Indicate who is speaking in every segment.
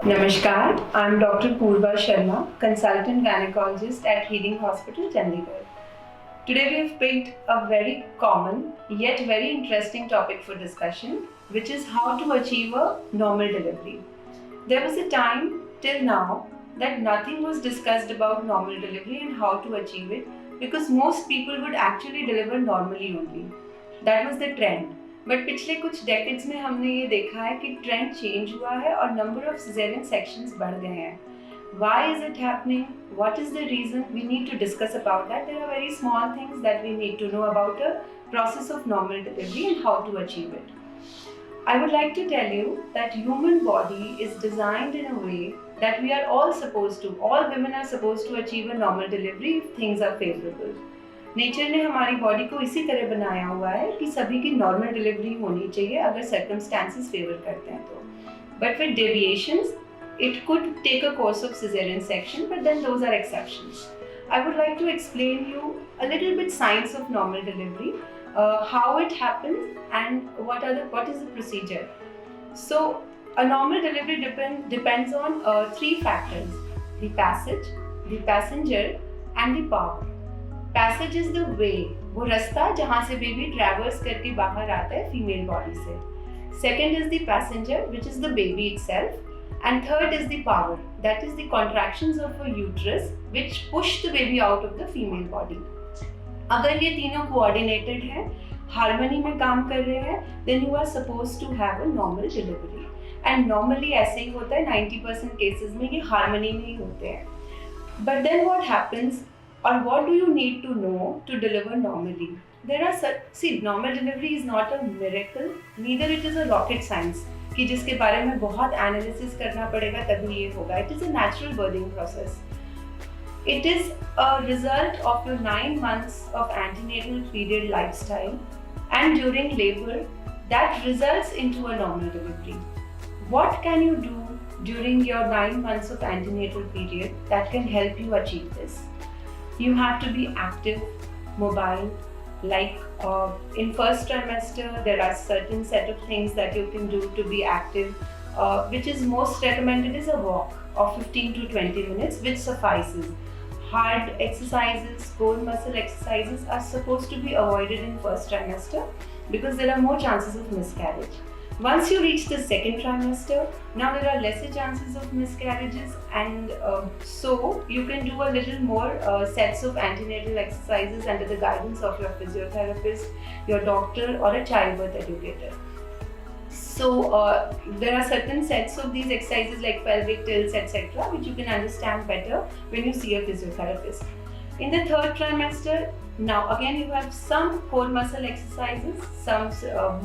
Speaker 1: Namaskar, I'm Dr. Purva Sharma, consultant gynecologist at Healing Hospital, Chandigarh. Today we have picked a very common yet very interesting topic for discussion, which is how to achieve a normal delivery. There was a time till now that nothing was discussed about normal delivery and how to achieve it because most people would actually deliver normally only. That was the trend. But पिछले कुछ decades में हमने ये देखा है कि trend change हुआ है और नंबर ऑफ सिजेरियन सेक्शंस बढ़ गए हैं. Why is it happening? What is the reason? We need to discuss about that. There are very small things that we need to know about the process of normal delivery and how to achieve it. I would like to tell you that human body is designed in a way that we are all women are supposed to achieve a normal delivery if things are favorable. Nature ने हमारी body को इसी तरह बनाया हुआ है कि सभी की नॉर्मल डिलीवरी होनी चाहिए अगर सर्कमस्टेंसेस फेवर करते हैं तो. But with deviations it could take a course of cesarean section, but then those are exceptions. I would like to explain you a little bit science of normal delivery, how it happens and what is the procedure. So a normal delivery depends on three factors: the passage, the passenger and the power. Passage is the way, वो रास्ता जहाँ से baby traverse करके बाहर आता है female body से. Second is the passenger which is the baby itself and third is the power, that is the contractions of a uterus which push the baby out of the female body. अगर ये तीनों coordinated हैं, harmony में काम कर रहे हैं, then you are suppose to have a normal delivery. And normally ऐसे ही होता है, 90% केसेस में ये हार्मनी में ही होते हैं. But then what happens, or what do you need to know to deliver normally? Normal delivery is not a miracle, neither it is a rocket science कि जिसके बारे में बहुत एनालिसिस करना पड़ेगा तभी ये होगा. It is a natural birthing process. It is a result of your 9 months of antenatal period lifestyle and during labor that results into a normal delivery. What can you do during your 9 months of antenatal period that can help you achieve this? You have to be active, mobile, like in first trimester there are certain set of things that you can do to be active, which is most recommended is a walk of 15 to 20 minutes which suffices. Hard exercises, core muscle exercises are supposed to be avoided in first trimester because there are more chances of miscarriage. Once you reach the second trimester, now there are lesser chances of miscarriages and so you can do a little more sets of antenatal exercises under the guidance of your physiotherapist, your doctor or a childbirth educator. So there are certain sets of these exercises like pelvic tilts etc. which you can understand better when you see a physiotherapist. In the third trimester, now again you have some core muscle exercises, some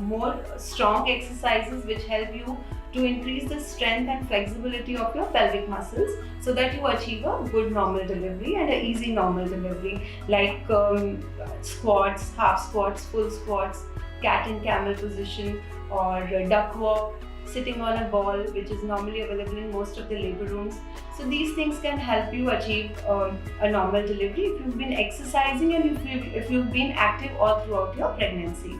Speaker 1: more strong exercises which help you to increase the strength and flexibility of your pelvic muscles so that you achieve a good normal delivery and an easy normal delivery, like squats, half squats, full squats, cat and camel position or duck walk, sitting on a ball, which is normally available in most of the labor rooms. So these things can help you achieve a normal delivery if you've been exercising and if you've been active all throughout your pregnancy.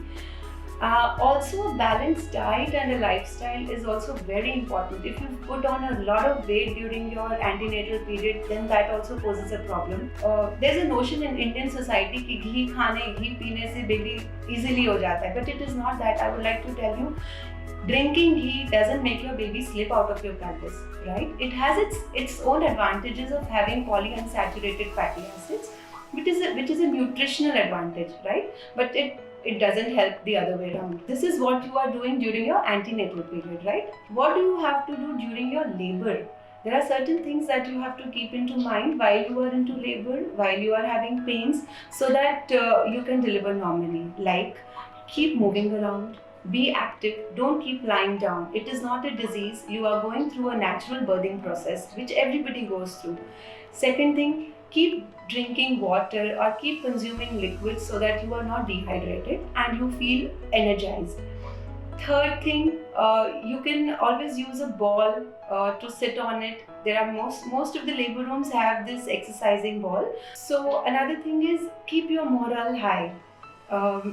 Speaker 1: Also, a balanced diet and a lifestyle is also very important. If you put on a lot of weight during your antenatal period, then that also poses a problem. There's a notion in Indian society कि घी पीने से baby easily हो जाता है, but it is not that. I would like to tell you, drinking ghee doesn't make your baby slip out of your pelvis, right? It has its own advantages of having polyunsaturated fatty acids, which is a nutritional advantage, right? But it doesn't help the other way around. This is what you are doing during your antenatal period, right? What do you have to do during your labor? There are certain things that you have to keep into mind while you are into labor, while you are having pains, so that you can deliver normally. Like, keep moving around. Be active, don't keep lying down. It is not a disease. You are going through a natural birthing process which everybody goes through. Second thing, keep drinking water or keep consuming liquids so that you are not dehydrated and you feel energized. Third thing, you can always use a ball to sit on it. There are most of the labor rooms have this exercising ball. So another thing is keep your morale high.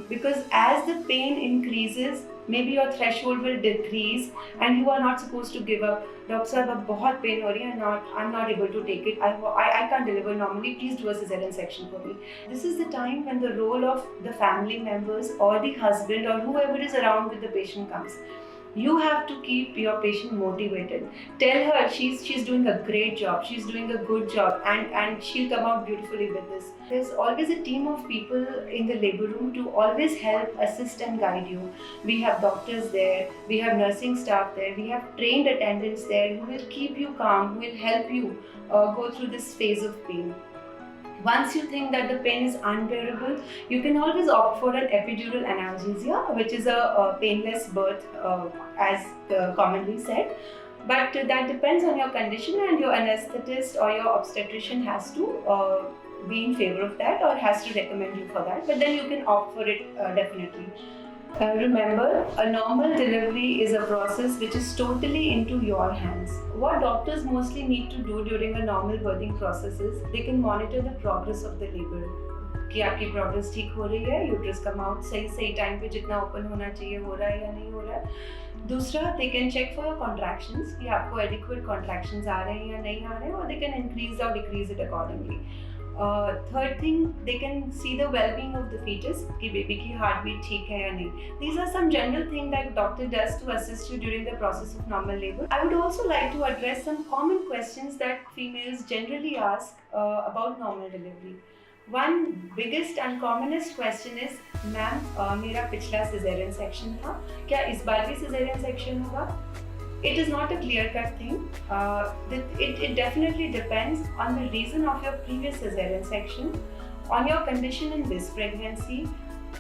Speaker 1: Because as the pain increases, maybe your threshold will decrease and you are not supposed to give up. Doctor साहब अब बहुत pen हो रही है, I'm not able to take it, I can't deliver normally, please do a cesarean section for me. This is the time when the role of the family members or the husband or whoever is around with the patient comes. You have to keep your patient motivated. Tell her she's doing a great job, she's doing a good job, and she'll come out beautifully with this. There's always a team of people in the labor room to always help, assist and guide you. We have doctors there, we have nursing staff there, we have trained attendants there who will keep you calm, who will help you go through this phase of pain. Once you think that the pain is unbearable, you can always opt for an epidural analgesia, which is a painless birth, as commonly said. But that depends on your condition, and your anesthetist or your obstetrician has to be in favor of that or has to recommend you for that. But then you can opt for it definitely. Remember, a normal delivery is a process which is totally into your hands. What doctors mostly need to do during a normal birthing process is they can monitor the progress of the labor. कि आपकी progress ठीक हो रही है, uterus का mouth सही time पे जितना ओपन होना चाहिए हो रहा है या नहीं हो रहा है. दूसरा, they can check for your contractions कि आपको adequate contractions आ रहे हैं या नहीं आ रहे हैं, और they can increase or decrease it accordingly. Third thing, they can see the well-being of the fetus, कि baby की heartbeat ठीक है या नहीं. These are some general things that doctor does to assist you during the process of normal labor. I would also like to address some common questions that females generally ask about normal delivery. One biggest and commonest question is, ma'am मेरा पिछला cesarean section था, क्या इस बार भी cesarean section होगा? It is not a clear-cut thing. It definitely depends on the reason of your previous cesarean section, on your condition in this pregnancy,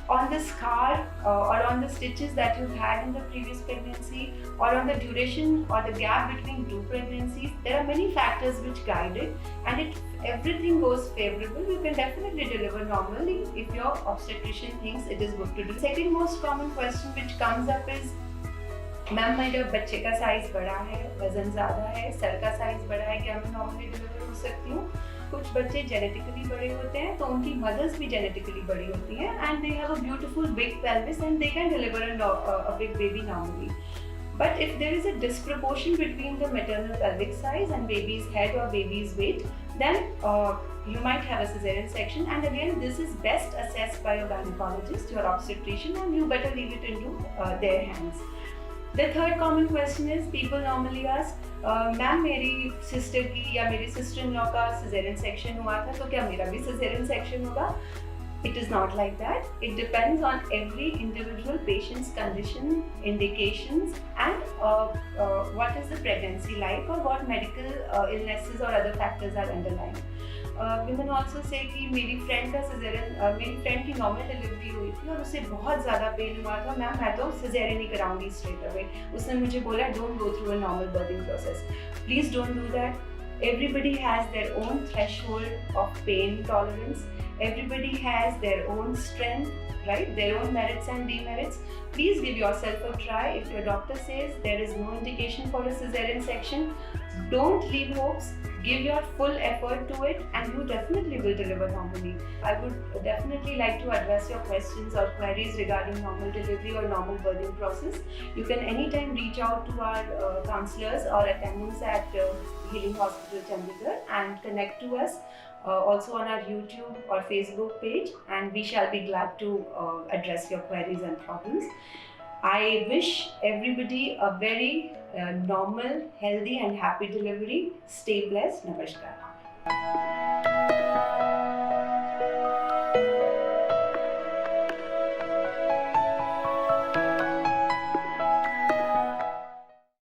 Speaker 1: on the scar or on the stitches that you've had in the previous pregnancy, or on the duration or the gap between two pregnancies. There are many factors which guide it, and if everything goes favorable, you can definitely deliver normally if your obstetrician thinks it is good to do. Second most common question which comes up is, ma'am मेरे बच्चे का size बड़ा है, वजन ज़्यादा है, sir का size बड़ा है, क्या मैं नॉर्मली डिलीवर हो सकती हूँ? कुछ बच्चे जेनेटिकली बड़े होते हैं, तो उनकी मदर्स भी जेनेटिकली बड़ी होती हैं, and they have a beautiful big pelvis and they can deliver a big baby normally. But if there is a disproportion between the maternal pelvic size and baby's head or baby's weight, then you might have a cesarean section, and again this is best assessed by your gynecologist, your obstetrician, and you better leave it into their hands. The third common question is, people normally ask, ma'am मेरी sister की या मेरी sister in law का caesarean section हुआ था, तो क्या मेरा भी सिजेरियन सेक्शन होगा? It is not like that. It depends on every individual patient's condition, indications, and what is the pregnancy like, or what medical illnesses or other factors are underlying. Women also say कि मेरी friend का caesarean, मेरी friend की normal delivery हुई थी और उसे बहुत ज़्यादा पेन हुआ था, मैम मैं तो सिजेरियन ही कराऊंगी स्ट्रेट अवे. उसने मुझे बोला, don't go through a normal berthing process. Please don't do that. Everybody has their own threshold of pain tolerance. Everybody has their own strength, right? Their own merits and demerits. Please give yourself a try. If your doctor says there is no indication for a cesarean section, don't leave hopes. Give your full effort to it, and you definitely will deliver normally. I would definitely like to address your questions or queries regarding normal delivery or normal birthing process. You can anytime reach out to our counselors or attendants at Healing Hospital Chandigarh and connect to us also on our YouTube or Facebook page, and we shall be glad to address your queries and problems. I wish everybody a very normal, healthy and happy delivery. Stay blessed. Namaskar.